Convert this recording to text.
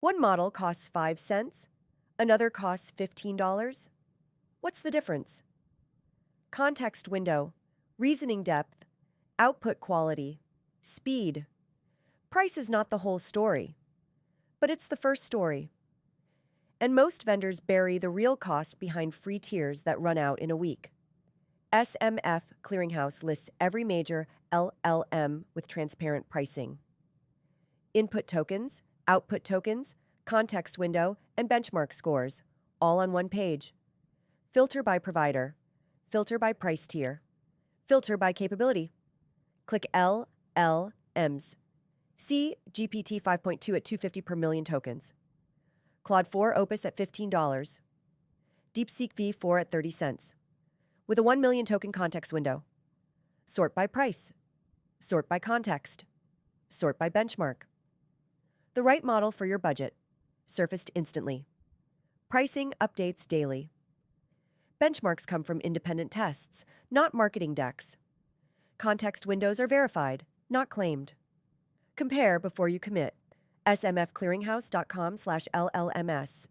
One model costs 5 cents, another costs $15. What's the difference? Context window, reasoning depth, output quality, speed. Price is not the whole story, but it's the first story. And most vendors bury the real cost behind free tiers that run out in a week. SMF Clearinghouse lists every major LLM with transparent pricing. Input tokens, output tokens, context window, and benchmark scores, all on one page. Filter by provider, filter by price tier, filter by capability. Click LLMs. See GPT 5.2 at $250 per million tokens. Claude 4 Opus at $15. DeepSeek V4 at 30 cents. With a 1 million token context window. Sort by price. Sort by context. Sort by benchmark. The right model for your budget. Surfaced instantly. Pricing updates daily. Benchmarks come from independent tests, not marketing decks. Context windows are verified, not claimed. Compare before you commit. smfclearinghouse.com/LLMS